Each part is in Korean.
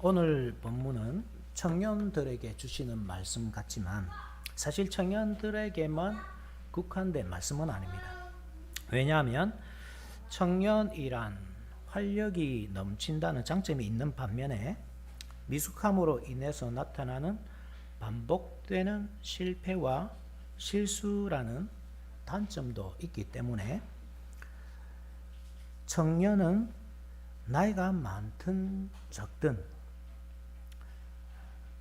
오늘 본문은 청년들에게 주시는 말씀 같지만 사실 청년들에게만 국한된 말씀은 아닙니다. 왜냐하면 청년이란 활력이 넘친다는 장점이 있는 반면에 미숙함으로 인해서 나타나는 반복되는 실패와 실수라는 단점도 있기 때문에 청년은 나이가 많든 적든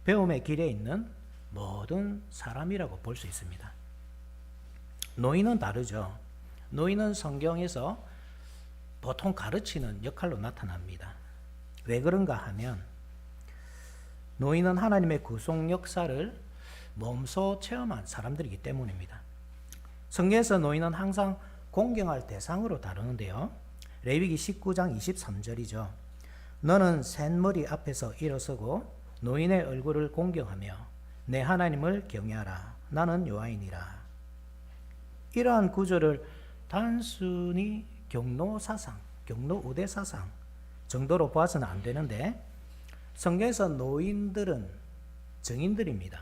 배움의 길에 있는 모든 사람이라고 볼 수 있습니다. 노인은 다르죠. 노인은 성경에서 보통 가르치는 역할로 나타납니다. 왜 그런가 하면 노인은 하나님의 구속 역사를 몸소 체험한 사람들이기 때문입니다. 성경에서 노인은 항상 공경할 대상으로 다루는데요. 레위기 19장 23절이죠. 너는 샌머리 앞에서 일어서고 노인의 얼굴을 공경하며 내 하나님을 경외하라. 나는 여호와이니라. 이러한 구절을 단순히 경로사상, 경로우대사상 정도로 봐서는 안 되는데 성경에서 노인들은 정인들입니다.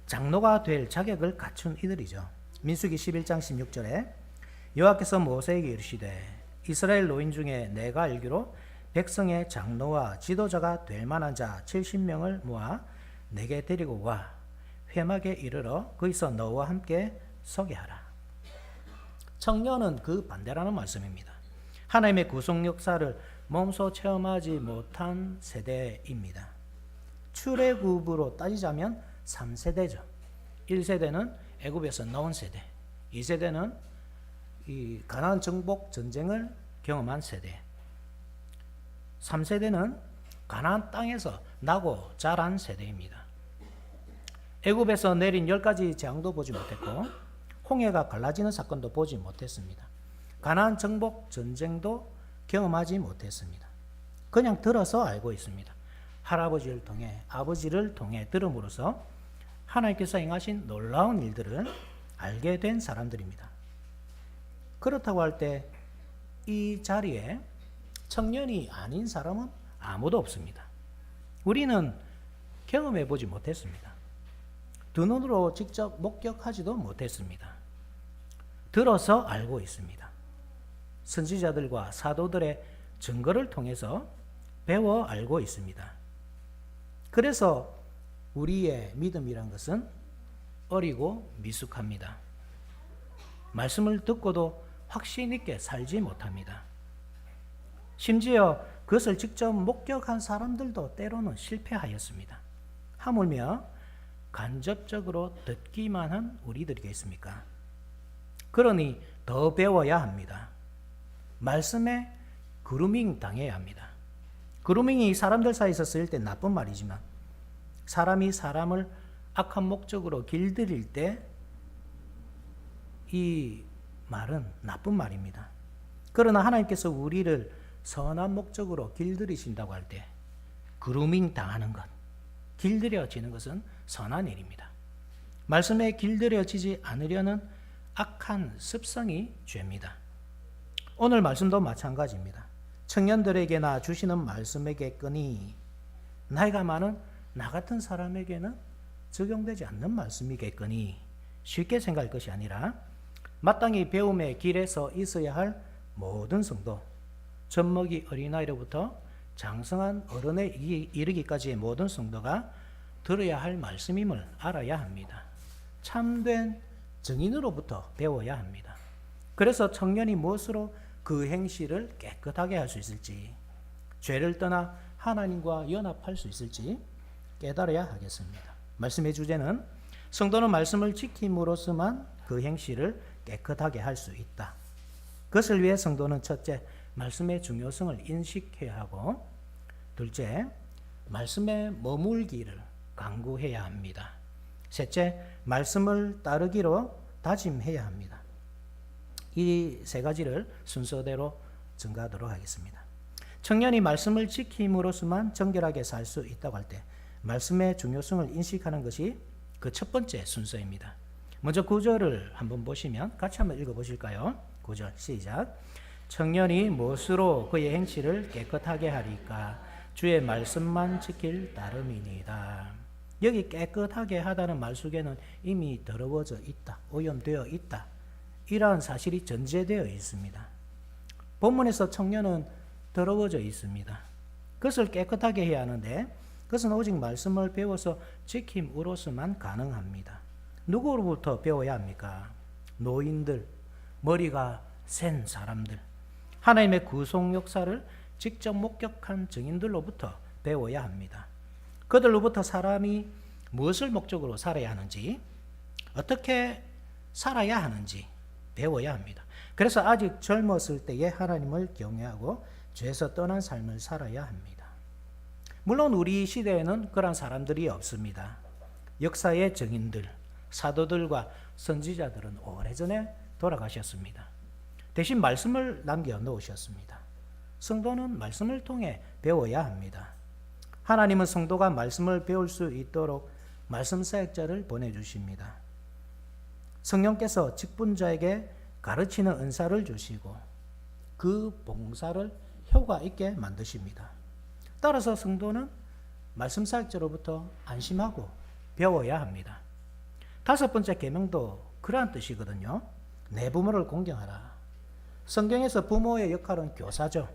장로가 될 자격을 갖춘 이들이죠. 민수기 11장 16절에 여호와께서 모세에게 이르시되 이스라엘 노인 중에 내가 알기로 백성의 장로와 지도자가 될 만한 자 70명을 모아 내게 데리고 와 회막에 이르러 거기서 너와 함께 서게 하라. 청년은 그 반대라는 말씀입니다. 하나님의 구속 역사를 몸소 체험하지 못한 세대입니다. 출애굽으로 따지자면 3세대죠. 1세대는 애굽에서 나온 세대, 2세대는 이 가나안 정복 전쟁을 경험한 세대, 3세대는 가나안 땅에서 나고 자란 세대입니다. 애굽에서 내린 10가지 재앙도 보지 못했고 홍해가 갈라지는 사건도 보지 못했습니다. 가나안 정복 전쟁도 경험하지 못했습니다. 그냥 들어서 알고 있습니다. 할아버지를 통해 아버지를 통해 들음으로써 하나님께서 행하신 놀라운 일들을 알게 된 사람들입니다. 그렇다고 할 때 이 자리에 청년이 아닌 사람은 아무도 없습니다. 우리는 경험해 보지 못했습니다. 두 눈으로 직접 목격하지도 못했습니다. 들어서 알고 있습니다. 선지자들과 사도들의 증거를 통해서 배워 알고 있습니다. 그래서 우리의 믿음이란 것은 어리고 미숙합니다. 말씀을 듣고도 확신 있게 살지 못합니다. 심지어 그것을 직접 목격한 사람들도 때로는 실패하였습니다. 하물며 간접적으로 듣기만 한 우리들이겠습니까? 그러니 더 배워야 합니다. 말씀에 그루밍 당해야 합니다. 그루밍이 사람들 사이에서 쓰일 때 나쁜 말이지만 사람이 사람을 악한 목적으로 길들일 때 이 말은 나쁜 말입니다. 그러나 하나님께서 우리를 선한 목적으로 길들이신다고 할 때 그루밍 당하는 것, 길들여지는 것은 선한 일입니다. 말씀에 길들여지지 않으려는 악한 습성이 죄입니다. 오늘 말씀도 마찬가지입니다. 청년들에게나 주시는 말씀이겠거니 나이가 많은 나 같은 사람에게는 적용되지 않는 말씀이겠거니 쉽게 생각할 것이 아니라 마땅히 배움의 길에서 있어야 할 모든 성도, 젖먹이 어린아이로부터 장성한 어른에 이르기까지의 모든 성도가 들어야 할 말씀임을 알아야 합니다. 참된 증인으로부터 배워야 합니다. 그래서 청년이 무엇으로 그 행실을 깨끗하게 할 수 있을지, 죄를 떠나 하나님과 연합할 수 있을지 깨달아야 하겠습니다. 말씀의 주제는 성도는 말씀을 지킴으로써만 그 행실을 깨끗하게 할 수 있다. 그것을 위해 성도는 첫째, 말씀의 중요성을 인식해야 하고, 둘째, 말씀에 머물기를 강구해야 합니다. 셋째, 말씀을 따르기로 다짐해야 합니다. 이 세 가지를 순서대로 증가하도록 하겠습니다. 청년이 말씀을 지킴으로써만 정결하게 살 수 있다고 할 때 말씀의 중요성을 인식하는 것이 그 첫 번째 순서입니다. 먼저 9절을 한번 보시면 같이 한번 읽어보실까요? 9절 시작. 청년이 무엇으로 그의 행실을 깨끗하게 하리까? 주의 말씀만 지킬 따름이니이다. 여기 깨끗하게 하다는 말 속에는 이미 더러워져 있다, 오염되어 있다, 이러한 사실이 전제되어 있습니다. 본문에서 청년은 더러워져 있습니다. 그것을 깨끗하게 해야 하는데 그것은 오직 말씀을 배워서 지킴으로서만 가능합니다. 누구로부터 배워야 합니까? 노인들, 머리가 센 사람들, 하나님의 구속 역사를 직접 목격한 증인들로부터 배워야 합니다. 그들로부터 사람이 무엇을 목적으로 살아야 하는지, 어떻게 살아야 하는지 배워야 합니다. 그래서 아직 젊었을 때에 하나님을 경외하고 죄에서 떠난 삶을 살아야 합니다. 물론 우리 시대에는 그런 사람들이 없습니다. 역사의 증인들, 사도들과 선지자들은 오래전에 돌아가셨습니다. 대신 말씀을 남겨놓으셨습니다. 성도는 말씀을 통해 배워야 합니다. 하나님은 성도가 말씀을 배울 수 있도록 말씀 사역자를 보내주십니다. 성령께서 직분자에게 가르치는 은사를 주시고 그 봉사를 효과 있게 만드십니다. 따라서 성도는 말씀 사역자로부터 안심하고 배워야 합니다. 5번째 계명도 그러한 뜻이거든요. 내 부모를 공경하라. 성경에서 부모의 역할은 교사죠.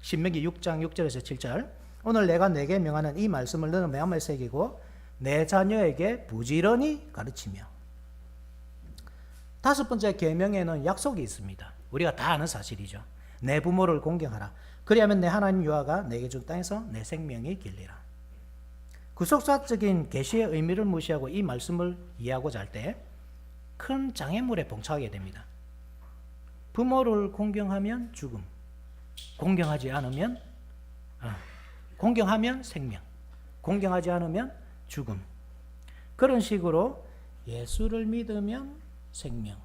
신명기 6장 6절에서 7절. 오늘 내가 내게 명하는 이 말씀을 너는 마음에 새기고 내 자녀에게 부지런히 가르치며. 5번째 계명에는 약속이 있습니다. 우리가 다 아는 사실이죠. 내 부모를 공경하라. 그리하면 내 하나님 여호와가 내게 준 땅에서 내 생명이 길리라. 구속사적인 계시의 의미를 무시하고 이 말씀을 이해하고자 할 때 큰 장애물에 봉착하게 됩니다. 부모를 공경하면 죽음, 공경하지 않으면 공경하면 생명, 공경하지 않으면 죽음. 그런 식으로 예수를 믿으면 생명,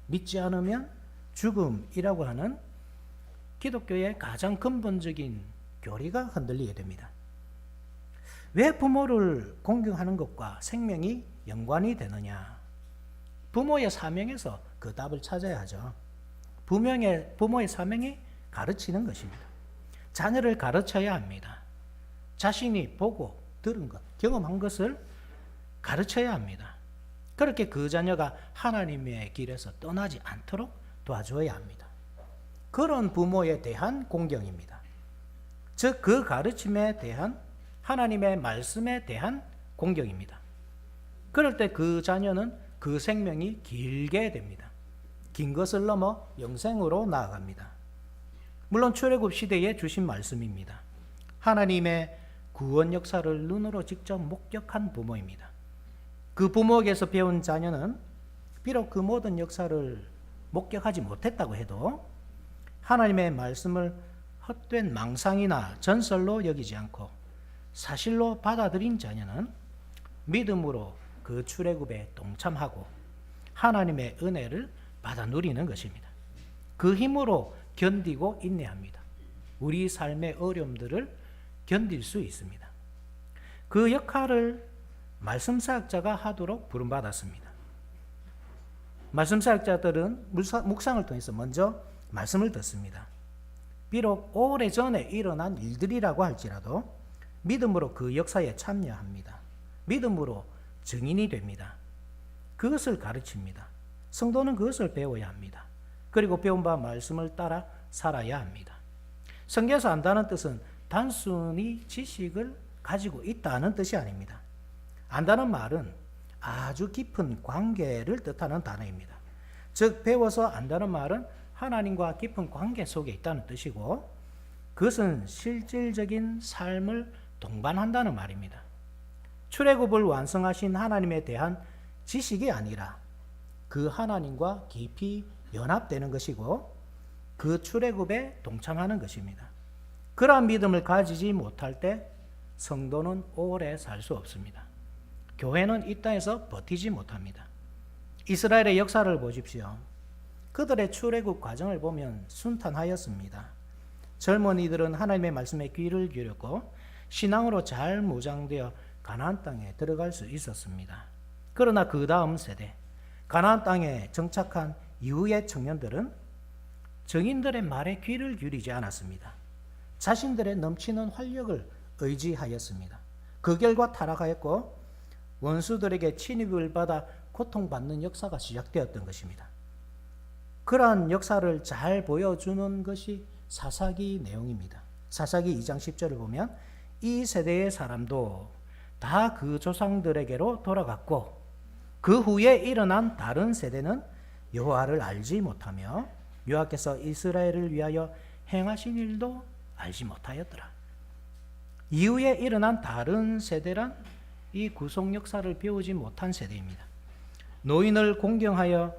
믿지 않으면 죽음이라고 하는 기독교의 가장 근본적인 교리가 흔들리게 됩니다. 왜 부모를 공경하는 것과 생명이 연관이 되느냐? 부모의 사명에서 그 답을 찾아야 하죠. 부모의 사명이 가르치는 것입니다. 자녀를 가르쳐야 합니다. 자신이 보고 들은 것, 경험한 것을 가르쳐야 합니다. 그렇게 그 자녀가 하나님의 길에서 떠나지 않도록 도와줘야 합니다. 그런 부모에 대한 공경입니다. 즉, 그 가르침에 대한 하나님의 말씀에 대한 공경입니다. 그럴 때 그 자녀는 그 생명이 길게 됩니다. 긴 것을 넘어 영생으로 나아갑니다. 물론 출애굽 시대에 주신 말씀입니다. 하나님의 구원 역사를 눈으로 직접 목격한 부모입니다. 그 부모에게서 배운 자녀는 비록 그 모든 역사를 목격하지 못했다고 해도 하나님의 말씀을 헛된 망상이나 전설로 여기지 않고 사실로 받아들인 자녀는 믿음으로 그 출애굽에 동참하고 하나님의 은혜를 받아 누리는 것입니다. 그 힘으로 견디고 인내합니다. 우리 삶의 어려움들을 견딜 수 있습니다. 그 역할을 말씀 사역자가 하도록 부름받았습니다. 말씀 사역자들은 묵상을 통해서 먼저 말씀을 듣습니다. 비록 오래전에 일어난 일들이라고 할지라도 믿음으로 그 역사에 참여합니다. 믿음으로 증인이 됩니다. 그것을 가르칩니다. 성도는 그것을 배워야 합니다. 그리고 배운 바 말씀을 따라 살아야 합니다. 성경에서 안다는 뜻은 단순히 지식을 가지고 있다는 뜻이 아닙니다. 안다는 말은 아주 깊은 관계를 뜻하는 단어입니다. 즉, 배워서 안다는 말은 하나님과 깊은 관계 속에 있다는 뜻이고, 그것은 실질적인 삶을 동반한다는 말입니다. 출애굽을 완성하신 하나님에 대한 지식이 아니라 그 하나님과 깊이 연합되는 것이고 그 출애굽에 동참하는 것입니다. 그러한 믿음을 가지지 못할 때 성도는 오래 살 수 없습니다. 교회는 이 땅에서 버티지 못합니다. 이스라엘의 역사를 보십시오. 그들의 출애굽 과정을 보면 순탄하였습니다. 젊은이들은 하나님의 말씀에 귀를 기울였고 신앙으로 잘 무장되어 가나안 땅에 들어갈 수 있었습니다. 그러나 그 다음 세대, 가나안 땅에 정착한 이후의 청년들은 증인들의 말에 귀를 기울이지 않았습니다. 자신들의 넘치는 활력을 의지하였습니다. 그 결과 타락하였고 원수들에게 침입을 받아 고통받는 역사가 시작되었던 것입니다. 그러한 역사를 잘 보여주는 것이 사사기 내용입니다. 사사기 2장 10절을 보면 이 세대의 사람도 다 그 조상들에게로 돌아갔고 그 후에 일어난 다른 세대는 여호와를 알지 못하며 여호와께서 이스라엘을 위하여 행하신 일도 알지 못하였더라. 이후에 일어난 다른 세대란 이 구속 역사를 배우지 못한 세대입니다. 노인을 공경하여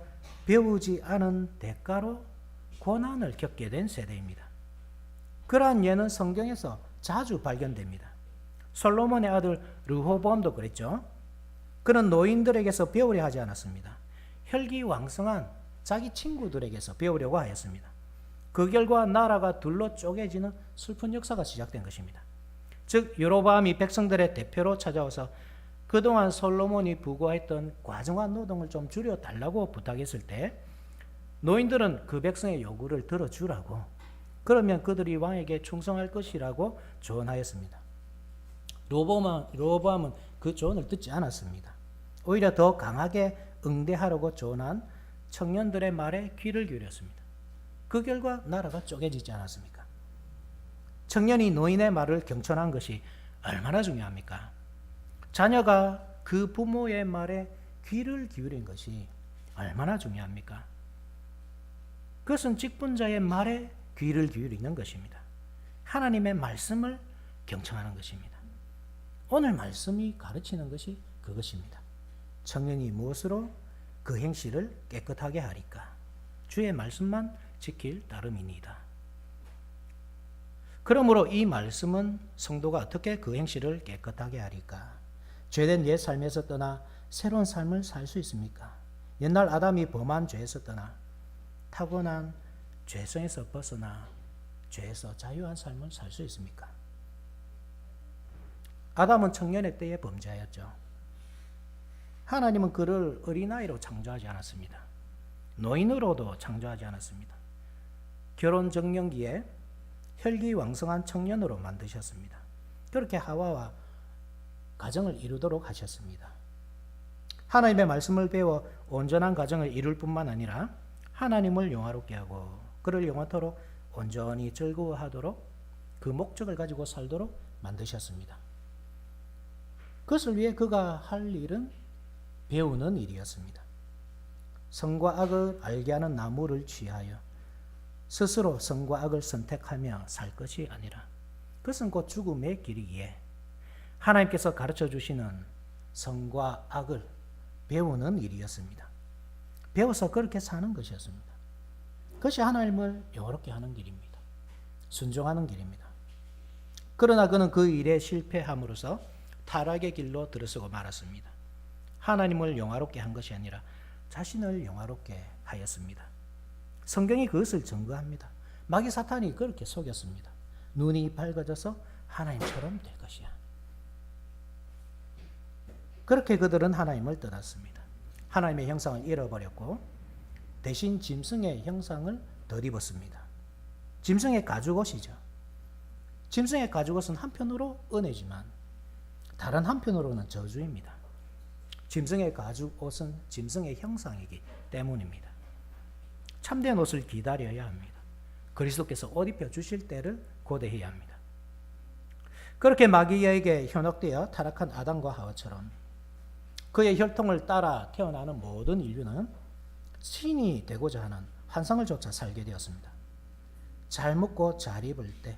배우지 않은 대가로 고난을 겪게 된 세대입니다. 그러한 예는 성경에서 자주 발견됩니다. 솔로몬의 아들 르호보암도 그랬죠. 그는 노인들에게서 배우려 하지 않았습니다. 혈기왕성한 자기 친구들에게서 배우려고 하였습니다. 그 결과 나라가 둘로 쪼개지는 슬픈 역사가 시작된 것입니다. 즉 여로보암이 백성들의 대표로 찾아와서 그동안 솔로몬이 부과했던 과정한 노동을 좀 줄여달라고 부탁했을 때 노인들은 그 백성의 요구를 들어주라고, 그러면 그들이 왕에게 충성할 것이라고 조언하였습니다. 르호보암은 그 조언을 듣지 않았습니다. 오히려 더 강하게 응대하려고 조언한 청년들의 말에 귀를 기울였습니다. 그 결과 나라가 쪼개지지 않았습니까? 청년이 노인의 말을 경청한 것이 얼마나 중요합니까? 자녀가 그 부모의 말에 귀를 기울인 것이 얼마나 중요합니까? 그것은 직분자의 말에 귀를 기울이는 것입니다. 하나님의 말씀을 경청하는 것입니다. 오늘 말씀이 가르치는 것이 그것입니다. 청년이 무엇으로 그 행실을 깨끗하게 하리까? 주의 말씀만 지킬 따름이니이다. 그러므로 이 말씀은 성도가 어떻게 그 행실을 깨끗하게 하리까? 죄된 옛 삶에서 떠나 새로운 삶을 살 수 있습니까? 옛날 아담이 범한 죄에서 떠나 타고난 죄성에서 벗어나 죄에서 자유한 삶을 살 수 있습니까? 아담은 청년의 때에 범죄하였죠. 하나님은 그를 어린아이로 창조하지 않았습니다. 노인으로도 창조하지 않았습니다. 결혼 적령기에 혈기왕성한 청년으로 만드셨습니다. 그렇게 하와와 가정을 이루도록 하셨습니다. 하나님의 말씀을 배워 온전한 가정을 이룰 뿐만 아니라 하나님을 영화롭게 하고 그를 영원토록 온전히 즐거워하도록 그 목적을 가지고 살도록 만드셨습니다. 그것을 위해 그가 할 일은 배우는 일이었습니다. 선과 악을 알게 하는 나무를 취하여 스스로 선과 악을 선택하며 살 것이 아니라 그것은 곧 죽음의 길이기에 하나님께서 가르쳐 주시는 선과 악을 배우는 일이었습니다. 배워서 그렇게 사는 것이었습니다. 그것이 하나님을 영화롭게 하는 길입니다. 순종하는 길입니다. 그러나 그는 그 일에 실패함으로써 타락의 길로 들어서고 말았습니다. 하나님을 영화롭게 한 것이 아니라 자신을 영화롭게 하였습니다. 성경이 그것을 증거합니다. 마귀 사탄이 그렇게 속였습니다. 눈이 밝아져서 하나님처럼 될 것이야. 그렇게 그들은 하나님을 떠났습니다. 하나님의 형상을 잃어버렸고 대신 짐승의 형상을 덧입었습니다. 짐승의 가죽옷이죠. 짐승의 가죽옷은 한편으로 은혜지만 다른 한편으로는 저주입니다. 짐승의 가죽옷은 짐승의 형상이기 때문입니다. 참된 옷을 기다려야 합니다. 그리스도께서 옷 입혀 주실 때를 고대해야 합니다. 그렇게 마귀에게 현혹되어 타락한 아담과 하와처럼 그의 혈통을 따라 태어나는 모든 인류는 신이 되고자 하는 환상을 쫓아 살게 되었습니다. 잘 먹고 잘 입을 때,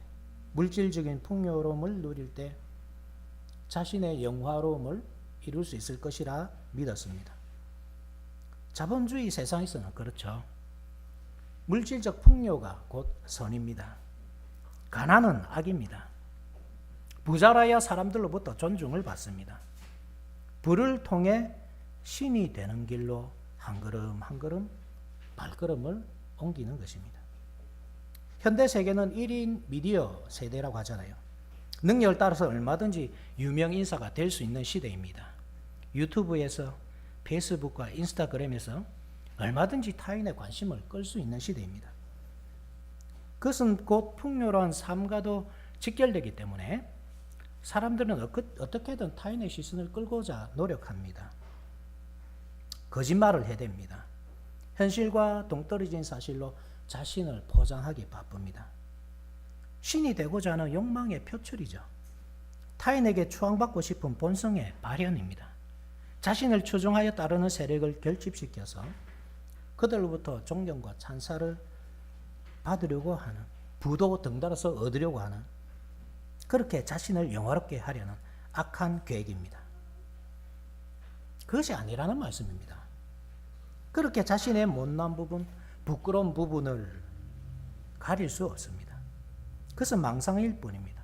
물질적인 풍요로움을 누릴 때 자신의 영화로움을 이룰 수 있을 것이라 믿었습니다. 자본주의 세상에서는 그렇죠. 물질적 풍요가 곧 선입니다. 가난은 악입니다. 부자라야 사람들로부터 존중을 받습니다. 부를 통해 신이 되는 길로 한 걸음 한 걸음 발걸음을 옮기는 것입니다. 현대 세계는 1인 미디어 세대라고 하잖아요. 능력을 따라서 얼마든지 유명 인사가 될 수 있는 시대입니다. 유튜브에서 페이스북과 인스타그램에서 얼마든지 타인의 관심을 끌 수 있는 시대입니다. 그것은 곧 풍요로운 삶과도 직결되기 때문에 사람들은 어떻게든 타인의 시선을 끌고자 노력합니다. 거짓말을 해댑니다. 현실과 동떨어진 사실로 자신을 포장하기 바쁩니다. 신이 되고자 하는 욕망의 표출이죠. 타인에게 추앙받고 싶은 본성의 발현입니다. 자신을 추종하여 따르는 세력을 결집시켜서 그들로부터 존경과 찬사를 받으려고 하는, 부도 덩달아서 얻으려고 하는, 그렇게 자신을 영화롭게 하려는 악한 계획입니다. 그것이 아니라는 말씀입니다. 그렇게 자신의 못난 부분, 부끄러운 부분을 가릴 수 없습니다. 그것은 망상일 뿐입니다.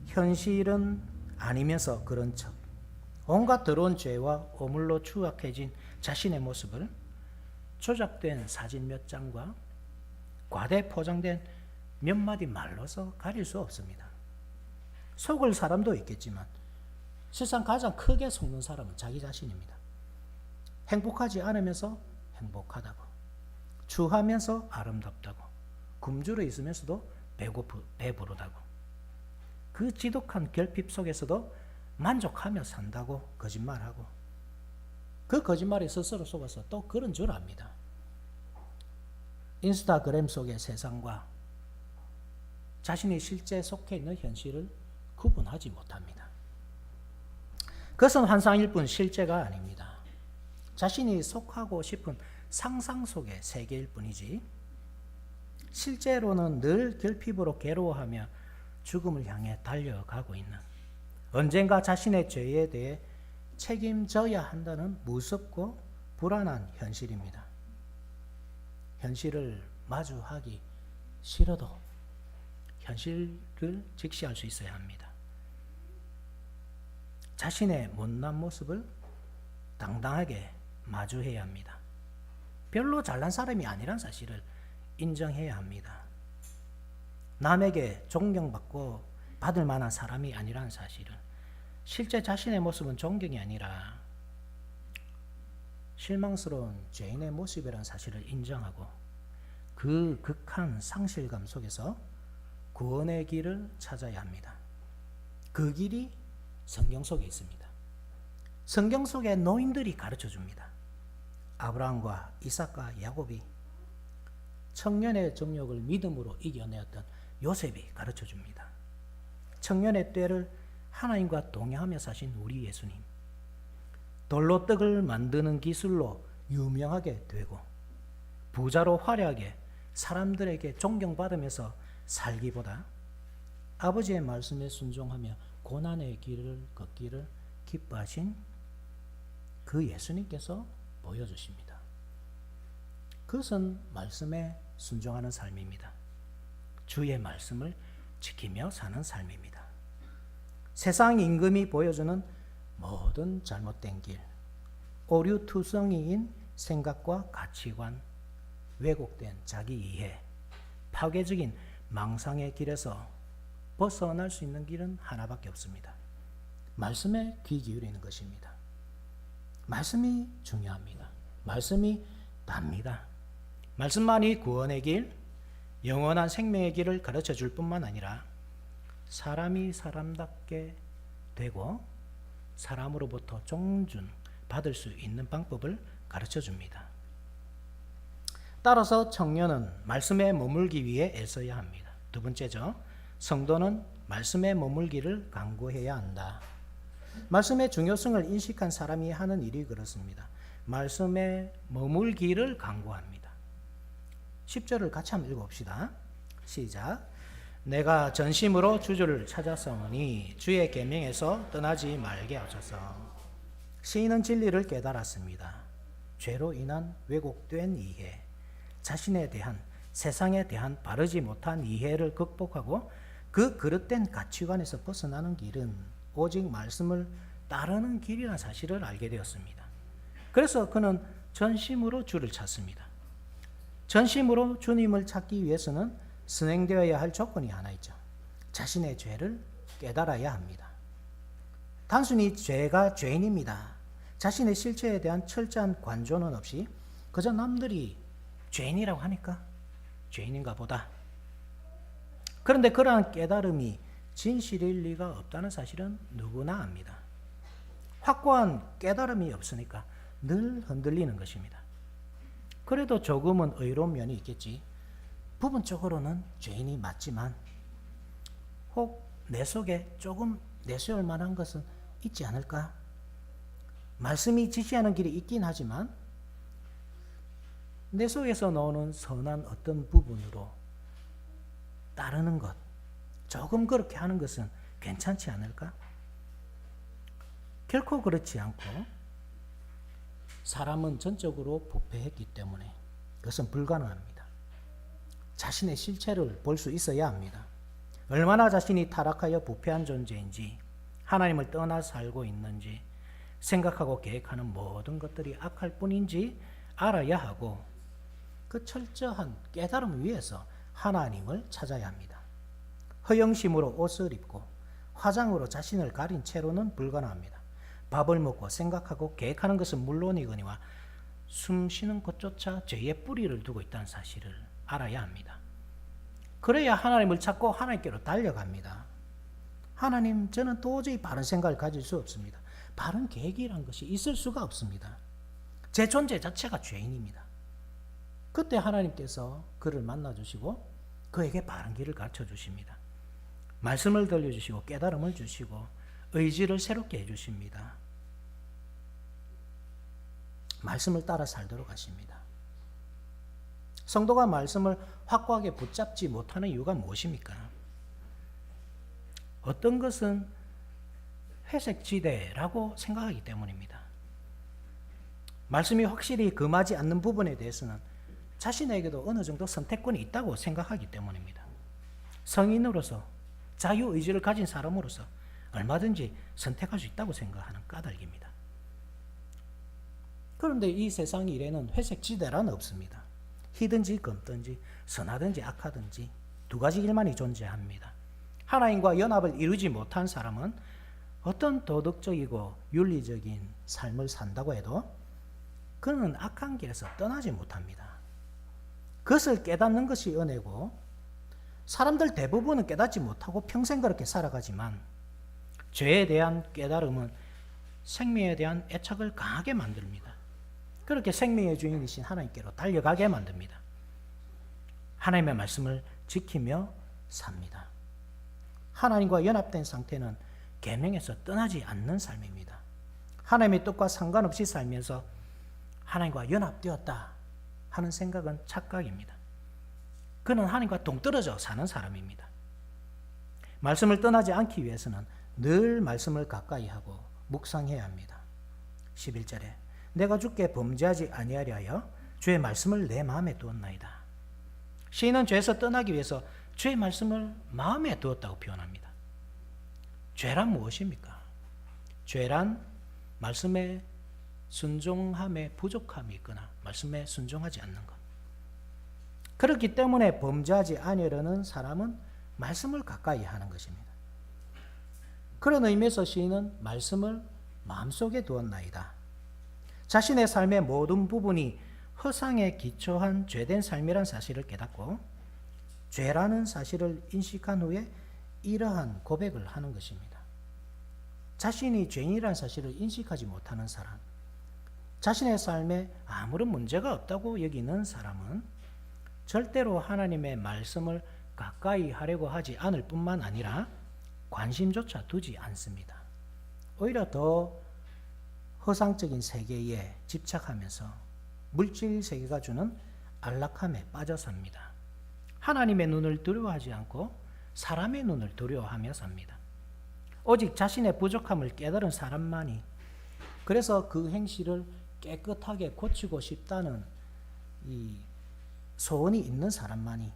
현실은 아니면서 그런 척, 온갖 더러운 죄와 오물로 추악해진 자신의 모습을 조작된 사진 몇 장과 과대 포장된 몇 마디 말로서 가릴 수 없습니다. 속을 사람도 있겠지만 세상 가장 크게 속는 사람은 자기 자신입니다. 행복하지 않으면서 행복하다고, 추하면서 아름답다고, 굶주려 있으면서도 배부르다고, 그 지독한 결핍 속에서도 만족하며 산다고 거짓말하고, 그 거짓말에 스스로 속아서 또 그런 줄 압니다. 인스타그램 속의 세상과 자신이 실제 속해 있는 현실을 구분하지 못합니다. 그것은 환상일 뿐 실제가 아닙니다. 자신이 속하고 싶은 상상 속의 세계일 뿐이지 실제로는 늘 결핍으로 괴로워하며 죽음을 향해 달려가고 있는, 언젠가 자신의 죄에 대해 책임져야 한다는 무섭고 불안한 현실입니다. 현실을 마주하기 싫어도 현실을 직시할 수 있어야 합니다. 자신의 못난 모습을 당당하게 마주해야 합니다. 별로 잘난 사람이 아니란 사실을 인정해야 합니다. 남에게 존경받고 받을 만한 사람이 아니란 사실을, 실제 자신의 모습은 존경이 아니라 실망스러운 죄인의 모습이라는 사실을 인정하고 그 극한 상실감 속에서 구원의 길을 찾아야 합니다. 그 길이 성경 속에 있습니다. 성경 속에 노인들이 가르쳐 줍니다. 아브라함과 이삭과 야곱이, 청년의 정욕을 믿음으로 이겨내었던 요셉이 가르쳐 줍니다. 청년의 때를 하나님과 동행하며 사신 우리 예수님, 돌로 떡을 만드는 기술로 유명하게 되고 부자로 화려하게 사람들에게 존경받으면서 살기보다 아버지의 말씀에 순종하며 고난의 길을 걷기를 기뻐하신 그 예수님께서 보여주십니다. 그것은 말씀에 순종하는 삶입니다. 주의 말씀을 지키며 사는 삶입니다. 세상 임금이 보여주는 모든 잘못된 길, 오류투성이인 생각과 가치관, 왜곡된 자기 이해, 파괴적인 망상의 길에서 벗어날 수 있는 길은 하나밖에 없습니다. 말씀에 귀 기울이는 것입니다. 말씀이 중요합니다. 말씀이 답니다. 말씀만이 구원의 길, 영원한 생명의 길을 가르쳐 줄 뿐만 아니라 사람이 사람답게 되고 사람으로부터 존중받을 수 있는 방법을 가르쳐 줍니다. 따라서 청년은 말씀에 머물기 위해 애써야 합니다. 두 번째죠. 성도는 말씀에 머물기를 강구해야 한다. 말씀의 중요성을 인식한 사람이 하는 일이 그렇습니다. 말씀에 머물기를 강구합니다. 10절을 같이 한번 읽어봅시다. 시작. 내가 전심으로 주를 찾았사오니 주의 계명에서 떠나지 말게 하소서. 시인은 진리를 깨달았습니다. 죄로 인한 왜곡된 이해, 자신에 대한, 세상에 대한 바르지 못한 이해를 극복하고 그 그릇된 가치관에서 벗어나는 길은 오직 말씀을 따르는 길이라는 사실을 알게 되었습니다. 그래서 그는 전심으로 주를 찾습니다. 전심으로 주님을 찾기 위해서는 선행되어야 할 조건이 하나 있죠. 자신의 죄를 깨달아야 합니다. 단순히 죄가 죄인입니다. 자신의 실체에 대한 철저한 관조는 없이 그저 남들이 죄인이라고 하니까 죄인인가 보다, 그런데 그러한 깨달음이 진실일 리가 없다는 사실은 누구나 압니다. 확고한 깨달음이 없으니까 늘 흔들리는 것입니다. 그래도 조금은 의로운 면이 있겠지. 부분적으로는 죄인이 맞지만 혹 내 속에 조금 내세울 만한 것은 있지 않을까? 말씀이 지시하는 길이 있긴 하지만 내 속에서 나오는 선한 어떤 부분으로 따르는 것, 조금 그렇게 하는 것은 괜찮지 않을까? 결코 그렇지 않고 사람은 전적으로 부패했기 때문에 그것은 불가능합니다. 자신의 실체를 볼 수 있어야 합니다. 얼마나 자신이 타락하여 부패한 존재인지, 하나님을 떠나 살고 있는지, 생각하고 계획하는 모든 것들이 악할 뿐인지 알아야 하고 그 철저한 깨달음 위에서 하나님을 찾아야 합니다. 허영심으로 옷을 입고 화장으로 자신을 가린 채로는 불가능합니다. 밥을 먹고 생각하고 계획하는 것은 물론이거니와 숨 쉬는 것조차 죄의 뿌리를 두고 있다는 사실을 알아야 합니다. 그래야 하나님을 찾고 하나님께로 달려갑니다. 하나님, 저는 도저히 바른 생각을 가질 수 없습니다. 바른 계획이란 것이 있을 수가 없습니다. 제 존재 자체가 죄인입니다. 그때 하나님께서 그를 만나주시고 그에게 바른 길을 가르쳐 주십니다. 말씀을 들려주시고 깨달음을 주시고 의지를 새롭게 해주십니다. 말씀을 따라 살도록 하십니다. 성도가 말씀을 확고하게 붙잡지 못하는 이유가 무엇입니까? 어떤 것은 회색지대라고 생각하기 때문입니다. 말씀이 확실히 금하지 않는 부분에 대해서는 자신에게도 어느 정도 선택권이 있다고 생각하기 때문입니다. 성인으로서 자유의지를 가진 사람으로서 얼마든지 선택할 수 있다고 생각하는 까닭입니다. 그런데 이 세상 일에는 회색지대란 없습니다. 희든지 검든지 선하든지 악하든지 두 가지 길만이 존재합니다. 하나님과 연합을 이루지 못한 사람은 어떤 도덕적이고 윤리적인 삶을 산다고 해도 그는 악한 길에서 떠나지 못합니다. 그것을 깨닫는 것이 은혜고 사람들 대부분은 깨닫지 못하고 평생 그렇게 살아가지만 죄에 대한 깨달음은 생명에 대한 애착을 강하게 만듭니다. 그렇게 생명의 주인이신 하나님께로 달려가게 만듭니다. 하나님의 말씀을 지키며 삽니다. 하나님과 연합된 상태는 계명에서 떠나지 않는 삶입니다. 하나님의 뜻과 상관없이 살면서 하나님과 연합되었다 하는 생각은 착각입니다. 그는 하나님과 동떨어져 사는 사람입니다. 말씀을 떠나지 않기 위해서는 늘 말씀을 가까이 하고 묵상해야 합니다. 11절에 내가 주께 범죄하지 아니하려 하여 주의 말씀을 내 마음에 두었나이다. 시인은 죄에서 떠나기 위해서 주의 말씀을 마음에 두었다고 표현합니다. 죄란 무엇입니까? 죄란 말씀에 순종함에 부족함이 있거나 말씀에 순종하지 않는 것. 그렇기 때문에 범죄하지 아니하려는 사람은 말씀을 가까이 하는 것입니다. 그런 의미에서 시인은 말씀을 마음속에 두었나이다. 자신의 삶의 모든 부분이 허상에 기초한 죄된 삶이란 사실을 깨닫고 죄라는 사실을 인식한 후에 이러한 고백을 하는 것입니다. 자신이 죄인이라는 사실을 인식하지 못하는 사람, 자신의 삶에 아무런 문제가 없다고 여기는 사람은 절대로 하나님의 말씀을 가까이 하려고 하지 않을 뿐만 아니라 관심조차 두지 않습니다. 오히려 더 허상적인 세계에 집착하면서 물질 세계가 주는 안락함에 빠져 삽니다. 하나님의 눈을 두려워하지 않고 사람의 눈을 두려워하며 삽니다. 오직 자신의 부족함을 깨달은 사람만이, 그래서 그 행실을 깨끗하게 고치고 싶다는 이 소원이 있는 사람만이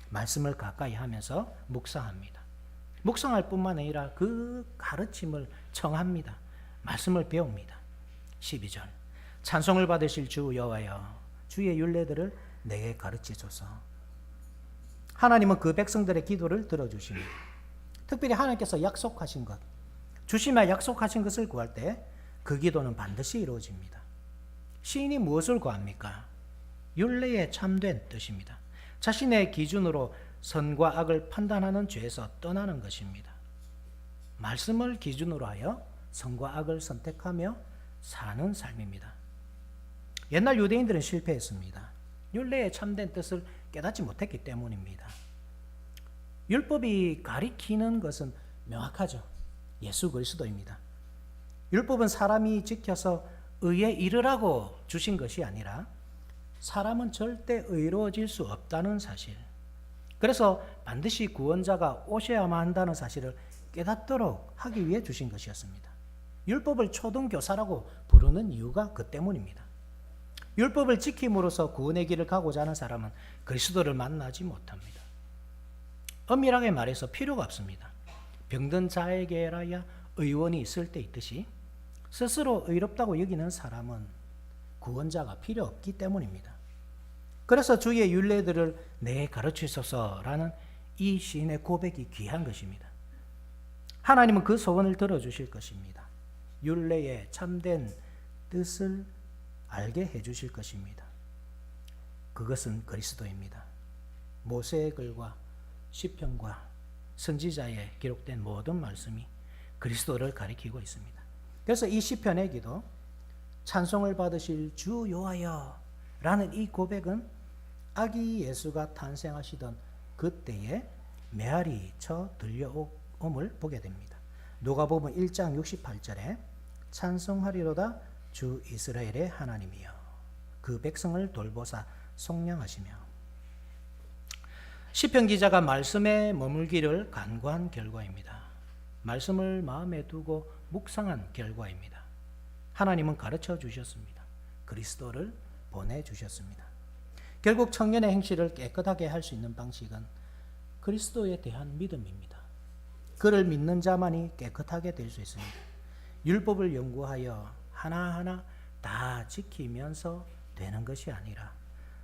말씀을 가까이 하면서 묵상합니다. 묵상할 뿐만 아니라 그 가르침을 청합니다. 말씀을 배웁니다. 12절 찬송을 받으실 주 여호와여 주의 율례들을 내게 가르치소서. 하나님은 그 백성들의 기도를 들어주십니다. 특별히 하나님께서 약속하신 것, 주시며 약속하신 것을 구할 때 그 기도는 반드시 이루어집니다. 시인이 무엇을 구합니까? 율례에 참된 뜻입니다. 자신의 기준으로 선과 악을 판단하는 죄에서 떠나는 것입니다. 말씀을 기준으로 하여 선과 악을 선택하며 사는 삶입니다. 옛날 유대인들은 실패했습니다. 율례의 참된 뜻을 깨닫지 못했기 때문입니다. 율법이 가리키는 것은 명확하죠. 예수 그리스도입니다. 율법은 사람이 지켜서 의에 이르라고 주신 것이 아니라 사람은 절대 의로워질 수 없다는 사실, 그래서 반드시 구원자가 오셔야만 한다는 사실을 깨닫도록 하기 위해 주신 것이었습니다. 율법을 초등교사라고 부르는 이유가 그 때문입니다. 율법을 지킴으로써 구원의 길을 가고자 하는 사람은 그리스도를 만나지 못합니다. 엄밀하게 말해서 필요가 없습니다. 병든 자에게라야 의원이 있을 때 있듯이 스스로 의롭다고 여기는 사람은 구원자가 필요 없기 때문입니다. 그래서 주의 율례들을 내 가르치소서라는 이 시인의 고백이 귀한 것입니다. 하나님은 그 소원을 들어주실 것입니다. 율례의 참된 뜻을 알게 해주실 것입니다. 그것은 그리스도입니다. 모세의 글과 시편과 선지자에 기록된 모든 말씀이 그리스도를 가리키고 있습니다. 그래서 이 시편의 기도, 찬송을 받으실 주 여호와여 라는 이 고백은 아기 예수가 탄생하시던 그때에 메아리 쳐 들려옴을 보게 됩니다. 누가복음 1장 68절에 찬송하리로다 주 이스라엘의 하나님이여 그 백성을 돌보사 속량하시며. 시편 기자가 말씀에 머물기를 간구한 결과입니다. 말씀을 마음에 두고 묵상한 결과입니다. 하나님은 가르쳐 주셨습니다. 그리스도를 보내주셨습니다. 결국 청년의 행실을 깨끗하게 할 수 있는 방식은 그리스도에 대한 믿음입니다. 그를 믿는 자만이 깨끗하게 될 수 있습니다. 율법을 연구하여 하나하나 다 지키면서 되는 것이 아니라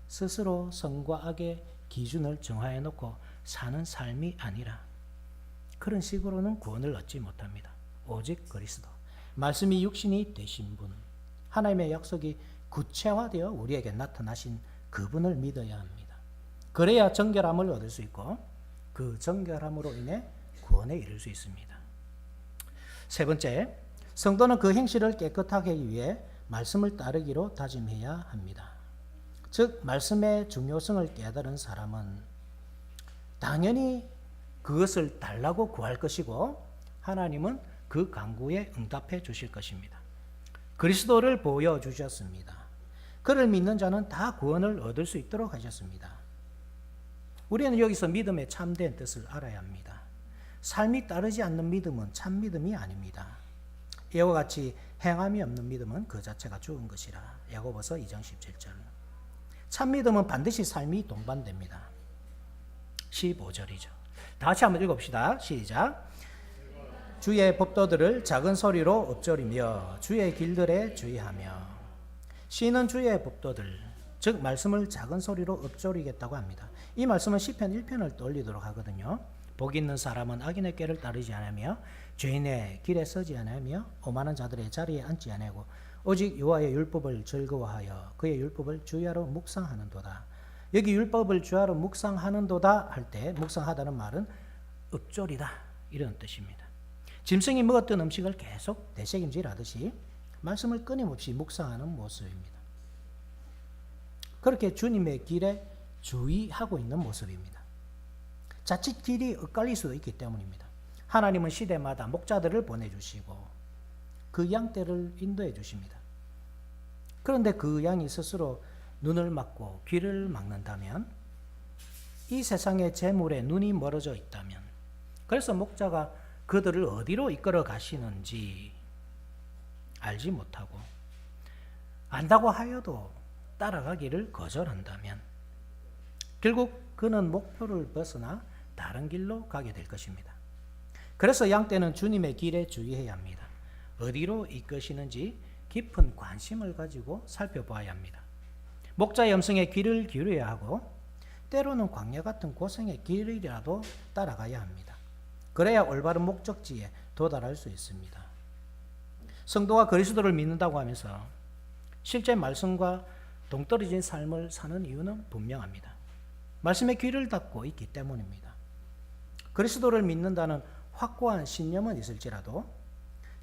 스스로 선과 악의 기준을 정하여 놓고 사는 삶이 아니라 그런 식으로는 구원을 얻지 못합니다. 오직 그리스도, 말씀이 육신이 되신 분, 하나님의 약속이 구체화되어 우리에게 나타나신 그분을 믿어야 합니다. 그래야 정결함을 얻을 수 있고 그 정결함으로 인해 구원에 이를 수 있습니다. 세 번째, 성도는 그 행실을 깨끗하게 하기 위해 말씀을 따르기로 다짐해야 합니다. 즉 말씀의 중요성을 깨달은 사람은 당연히 그것을 달라고 구할 것이고 하나님은 그 간구에 응답해 주실 것입니다. 그리스도를 보여주셨습니다. 그를 믿는 자는 다 구원을 얻을 수 있도록 하셨습니다. 우리는 여기서 믿음의 참된 뜻을 알아야 합니다. 삶이 따르지 않는 믿음은 참 믿음이 아닙니다. 이와 같이 행함이 없는 믿음은 그 자체가 죽은 것이라. 야고보서 2장 17절. 참 믿음은 반드시 삶이 동반됩니다. 15절이죠. 다 같이 한번 읽읍시다. 시작. 주의 법도들을 작은 소리로 읊조리며 주의 길들에 주의하며. 시인은 주의 법도들, 즉 말씀을 작은 소리로 읊조리겠다고 합니다. 이 말씀은 시편 1편을 떠올리도록 하거든요. 복 있는 사람은 악인의 꾀를 따르지 않으며 죄인의 길에 서지 않으며 오만한 자들의 자리에 앉지 아니하고 오직 여호와의 율법을 즐거워하여 그의 율법을 주야로 묵상하는도다. 여기 율법을 주야로 묵상하는도다 할 때 묵상하다는 말은 읊조리다 이런 뜻입니다. 짐승이 먹었던 음식을 계속 되새김질하듯이 말씀을 끊임없이 묵상하는 모습입니다. 그렇게 주님의 길에 주의하고 있는 모습입니다. 자칫 길이 엇갈릴 수도 있기 때문입니다. 하나님은 시대마다 목자들을 보내주시고 그 양떼를 인도해 주십니다. 그런데 그 양이 스스로 눈을 막고 귀를 막는다면, 이 세상의 재물에 눈이 멀어져 있다면, 그래서 목자가 그들을 어디로 이끌어 가시는지 알지 못하고 안다고 하여도 따라가기를 거절한다면 결국 그는 목표를 벗어나 다른 길로 가게 될 것입니다. 그래서 양떼는 주님의 길에 주의해야 합니다. 어디로 이끄시는지 깊은 관심을 가지고 살펴봐야 합니다. 목자의 음성에 귀를 기울여야 하고 때로는 광야 같은 고생의 길이라도 따라가야 합니다. 그래야 올바른 목적지에 도달할 수 있습니다. 성도가 그리스도를 믿는다고 하면서 실제 말씀과 동떨어진 삶을 사는 이유는 분명합니다. 말씀의 귀를 닫고 있기 때문입니다. 그리스도를 믿는다는 확고한 신념은 있을지라도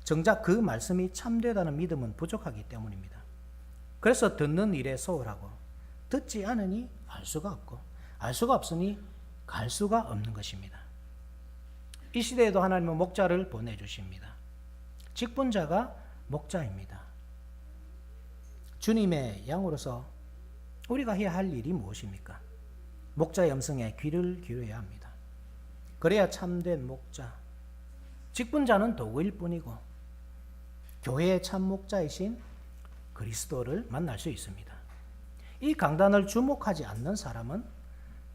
정작 그 말씀이 참되다는 믿음은 부족하기 때문입니다. 그래서 듣는 일에 소홀하고 듣지 않으니 알 수가 없고 알 수가 없으니 갈 수가 없는 것입니다. 이 시대에도 하나님은 목자를 보내주십니다. 직분자가 목자입니다. 주님의 양으로서 우리가 해야 할 일이 무엇입니까? 목자의 음성에 귀를 기울여야 합니다. 그래야 참된 목자, 직분자는 도구일 뿐이고 교회의 참 목자이신 그리스도를 만날 수 있습니다. 이 강단을 주목하지 않는 사람은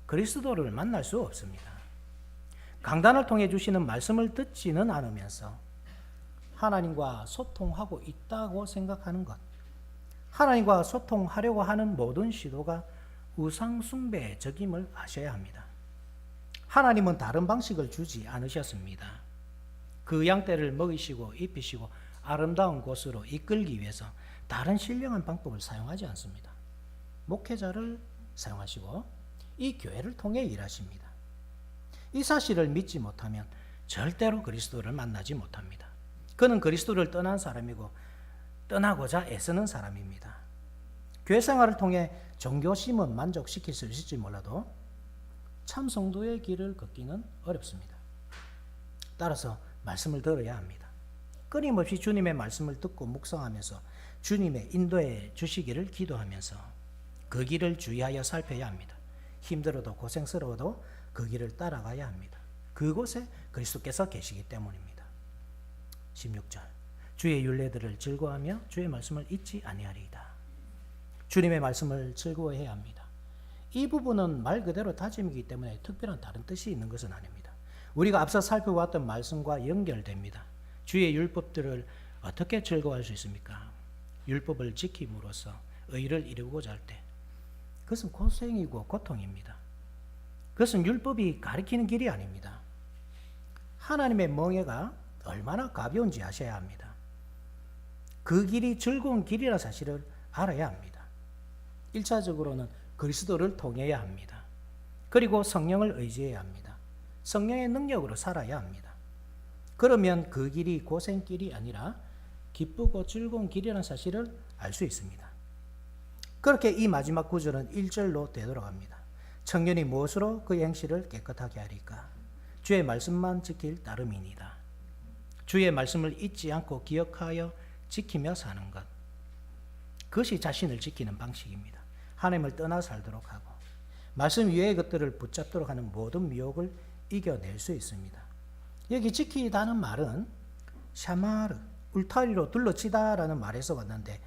그리스도를 만날 수 없습니다. 강단을 통해 주시는 말씀을 듣지는 않으면서 하나님과 소통하고 있다고 생각하는 것, 하나님과 소통하려고 하는 모든 시도가 우상 숭배의 적임을 아셔야 합니다. 하나님은 다른 방식을 주지 않으셨습니다. 그 양떼를 먹이시고 입히시고 아름다운 곳으로 이끌기 위해서 다른 신령한 방법을 사용하지 않습니다. 목회자를 사용하시고 이 교회를 통해 일하십니다. 이 사실을 믿지 못하면 절대로 그리스도를 만나지 못합니다. 그는 그리스도를 떠난 사람이고 떠나고자 애쓰는 사람입니다. 교회 생활을 통해 종교심은 만족시킬 수 있을지 몰라도 참 성도의 길을 걷기는 어렵습니다. 따라서 말씀을 들어야 합니다. 끊임없이 주님의 말씀을 듣고 묵상하면서 주님의 인도해 주시기를 기도하면서 그 길을 주의하여 살펴야 합니다. 힘들어도 고생스러워도 그 길을 따라가야 합니다. 그곳에 그리스도께서 계시기 때문입니다. 16절 주의 율례들을 즐거워하며 주의 말씀을 잊지 아니하리이다. 주님의 말씀을 즐거워해야 합니다. 이 부분은 말 그대로 다짐이기 때문에 특별한 다른 뜻이 있는 것은 아닙니다. 우리가 앞서 살펴보았던 말씀과 연결됩니다. 주의 율법들을 어떻게 즐거워할 수 있습니까? 율법을 지킴으로써 의를 이루고자 할 때 그것은 고생이고 고통입니다. 그것은 율법이 가리키는 길이 아닙니다. 하나님의 멍에가 얼마나 가벼운지 아셔야 합니다. 그 길이 즐거운 길이라는 사실을 알아야 합니다. 1차적으로는 그리스도를 통해야 합니다. 그리고 성령을 의지해야 합니다. 성령의 능력으로 살아야 합니다. 그러면 그 길이 고생길이 아니라 기쁘고 즐거운 길이라는 사실을 알 수 있습니다. 그렇게 이 마지막 구절은 1절로 되돌아갑니다. 청년이 무엇으로 그의 행실을 깨끗하게 하리까? 주의 말씀만 지킬 따름이니이다. 주의 말씀을 잊지 않고 기억하여 지키며 사는 것. 그것이 자신을 지키는 방식입니다. 하나님을 떠나 살도록 하고 말씀 위의 것들을 붙잡도록 하는 모든 미혹을 이겨낼 수 있습니다. 여기 지키다는 말은 샤마르, 울타리로 둘러치다라는 말에서 왔는데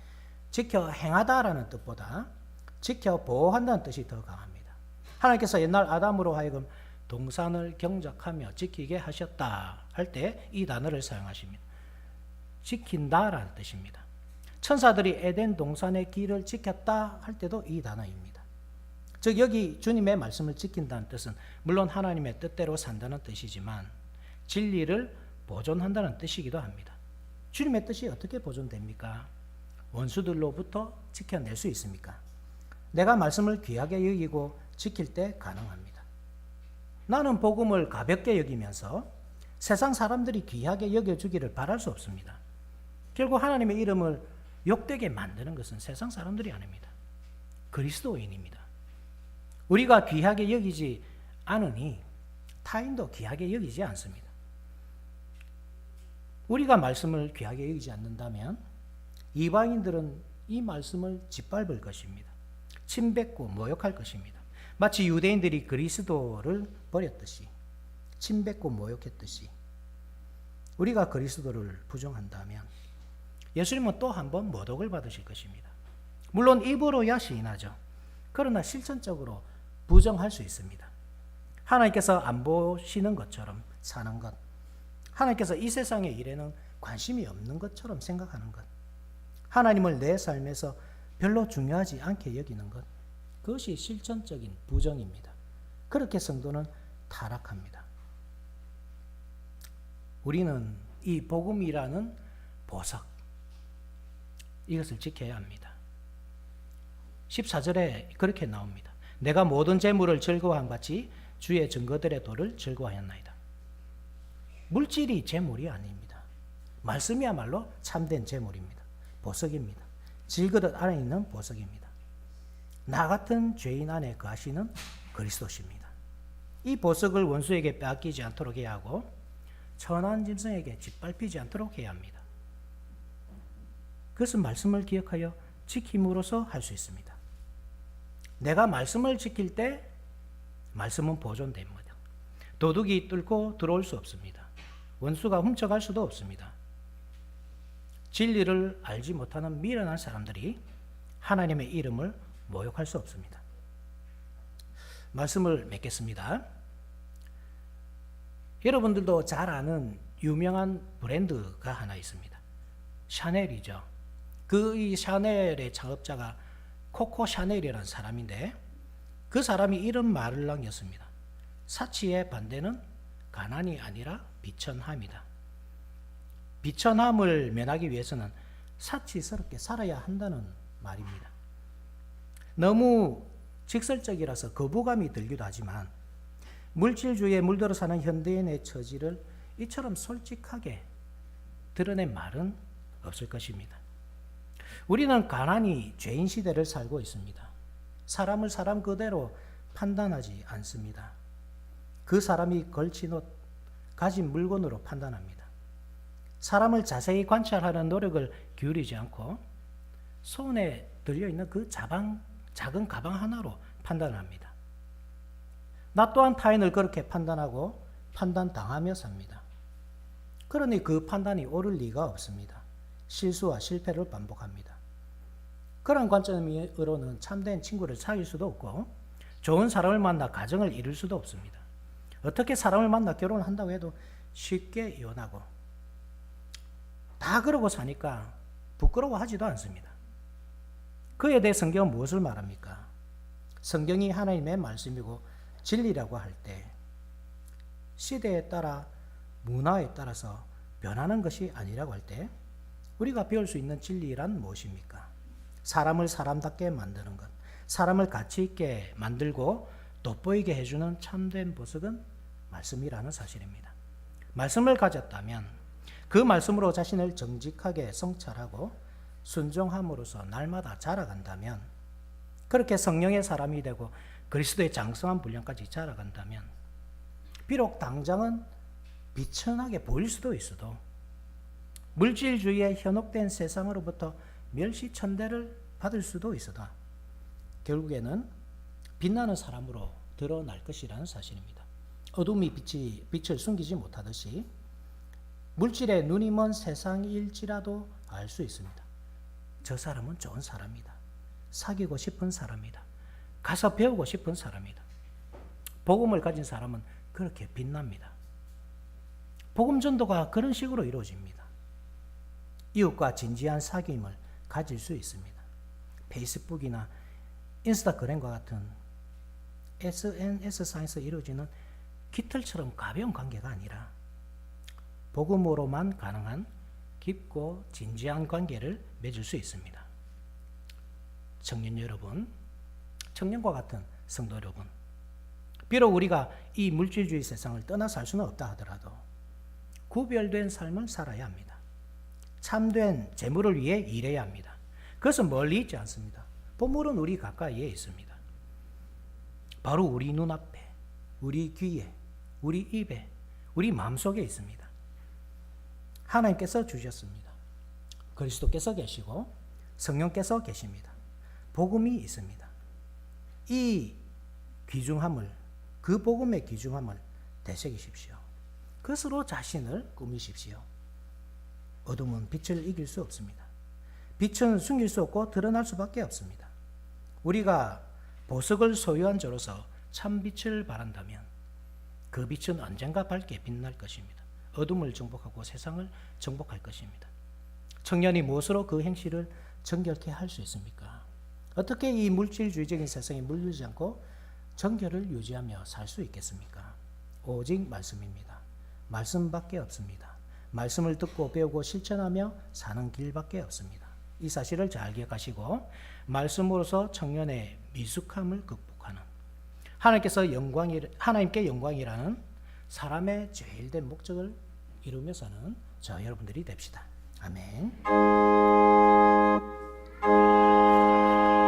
지켜 행하다라는 뜻보다 지켜 보호한다는 뜻이 더 강합니다. 하나님께서 옛날 아담으로 하여금 동산을 경작하며 지키게 하셨다 할 때 이 단어를 사용하십니다. 지킨다라는 뜻입니다. 천사들이 에덴 동산의 길을 지켰다 할 때도 이 단어입니다. 즉 여기 주님의 말씀을 지킨다는 뜻은 물론 하나님의 뜻대로 산다는 뜻이지만 진리를 보존한다는 뜻이기도 합니다. 주님의 뜻이 어떻게 보존됩니까? 원수들로부터 지켜낼 수 있습니까? 내가 말씀을 귀하게 여기고 지킬 때 가능합니다. 나는 복음을 가볍게 여기면서 세상 사람들이 귀하게 여겨주기를 바랄 수 없습니다. 결국 하나님의 이름을 욕되게 만드는 것은 세상 사람들이 아닙니다. 그리스도인입니다. 우리가 귀하게 여기지 않으니 타인도 귀하게 여기지 않습니다. 우리가 말씀을 귀하게 여기지 않는다면 이방인들은 이 말씀을 짓밟을 것입니다. 침뱉고 모욕할 것입니다. 마치 유대인들이 그리스도를 버렸듯이 침뱉고 모욕했듯이 우리가 그리스도를 부정한다면 예수님은 또 한 번 모독을 받으실 것입니다. 물론 입으로야 시인하죠. 그러나 실천적으로 부정할 수 있습니다. 하나님께서 안 보시는 것처럼 사는 것, 하나님께서 이 세상의 일에는 관심이 없는 것처럼 생각하는 것, 하나님을 내 삶에서 별로 중요하지 않게 여기는 것, 그것이 실천적인 부정입니다. 그렇게 성도는 타락합니다. 우리는 이 복음이라는 보석, 이것을 지켜야 합니다. 14절에 그렇게 나옵니다. 내가 모든 재물을 즐거워함 같이 주의 증거들의 도를 즐거워하였나이다. 물질이 재물이 아닙니다. 말씀이야말로 참된 재물입니다. 보석입니다. 질그릇 안에 있는 보석입니다. 나 같은 죄인 안에 거하시는 그리스도십니다. 이 보석을 원수에게 빼앗기지 않도록 해야 하고 천한 짐승에게 짓밟히지 않도록 해야 합니다. 그것은 말씀을 기억하여 지킴으로써 할 수 있습니다. 내가 말씀을 지킬 때 말씀은 보존됩니다. 도둑이 뚫고 들어올 수 없습니다. 원수가 훔쳐갈 수도 없습니다. 진리를 알지 못하는 미련한 사람들이 하나님의 이름을 모욕할 수 없습니다. 말씀을 맺겠습니다. 여러분들도 잘 아는 유명한 브랜드가 하나 있습니다. 샤넬이죠. 이 샤넬의 창업자가 코코 샤넬이라는 사람인데 그 사람이 이런 말을 남겼습니다. 사치의 반대는 가난이 아니라 비천함이다. 비천함을 면하기 위해서는 사치스럽게 살아야 한다는 말입니다. 너무 직설적이라서 거부감이 들기도 하지만 물질주의에 물들어 사는 현대인의 처지를 이처럼 솔직하게 드러낸 말은 없을 것입니다. 우리는 가난이 죄인 시대를 살고 있습니다. 사람을 사람 그대로 판단하지 않습니다. 그 사람이 걸친 옷, 가진 물건으로 판단합니다. 사람을 자세히 관찰하는 노력을 기울이지 않고 손에 들려있는 그 작은 가방 하나로 판단합니다. 나 또한 타인을 그렇게 판단하고 판단당하며 삽니다. 그러니 그 판단이 옳을 리가 없습니다. 실수와 실패를 반복합니다. 그런 관점으로는 참된 친구를 사귈 수도 없고 좋은 사람을 만나 가정을 이룰 수도 없습니다. 어떻게 사람을 만나 결혼을 한다고 해도 쉽게 이혼하고 다 그러고 사니까 부끄러워하지도 않습니다. 그에 대해 성경은 무엇을 말합니까? 성경이 하나님의 말씀이고 진리라고 할 때 시대에 따라 문화에 따라서 변하는 것이 아니라고 할 때 우리가 배울 수 있는 진리란 무엇입니까? 사람을 사람답게 만드는 것, 사람을 가치 있게 만들고 돋보이게 해주는 참된 보석은 말씀이라는 사실입니다. 말씀을 가졌다면 그 말씀으로 자신을 정직하게 성찰하고 순종함으로써 날마다 자라간다면, 그렇게 성령의 사람이 되고 그리스도의 장성한 분량까지 자라간다면 비록 당장은 비천하게 보일 수도 있어도 물질주의에 현혹된 세상으로부터 멸시천대를 받을 수도 있어도 결국에는 빛나는 사람으로 드러날 것이라는 사실입니다. 어둠이 빛을 숨기지 못하듯이 물질에 눈이 먼 세상일지라도 알 수 있습니다. 저 사람은 좋은 사람이다. 사귀고 싶은 사람이다. 가서 배우고 싶은 사람이다. 복음을 가진 사람은 그렇게 빛납니다. 복음 전도가 그런 식으로 이루어집니다. 이웃과 진지한 사귐을 가질 수 있습니다. 페이스북이나 인스타그램과 같은 SNS상에서 이루어지는 깃털처럼 가벼운 관계가 아니라 복음으로만 가능한 깊고 진지한 관계를 맺을 수 있습니다. 청년 여러분, 청년과 같은 성도 여러분, 비록 우리가 이 물질주의 세상을 떠나 살 수는 없다 하더라도 구별된 삶을 살아야 합니다. 참된 재물을 위해 일해야 합니다. 그것은 멀리 있지 않습니다. 보물은 우리 가까이에 있습니다. 바로 우리 눈앞에, 우리 귀에, 우리 입에, 우리 마음속에 있습니다. 하나님께서 주셨습니다. 그리스도께서 계시고 성령께서 계십니다. 복음이 있습니다. 이 귀중함을, 그 복음의 귀중함을 되새기십시오. 그것으로 자신을 꾸미십시오. 어둠은 빛을 이길 수 없습니다. 빛은 숨길 수 없고 드러날 수밖에 없습니다. 우리가 보석을 소유한 자로서 참 빛을 바란다면 그 빛은 언젠가 밝게 빛날 것입니다. 어둠을 정복하고 세상을 정복할 것입니다. 청년이 무엇으로 그 행실을 정결케 할 수 있습니까? 어떻게 이 물질주의적인 세상에 물들지 않고 정결을 유지하며 살 수 있겠습니까? 오직 말씀입니다. 말씀밖에 없습니다. 말씀을 듣고 배우고 실천하며 사는 길밖에 없습니다. 이 사실을 잘 기억하시고 말씀으로서 청년의 미숙함을 극복하는 하나님께 영광이라는 사람의 제일된 목적을 이루며 사는 저 여러분들이 됩시다. 아멘.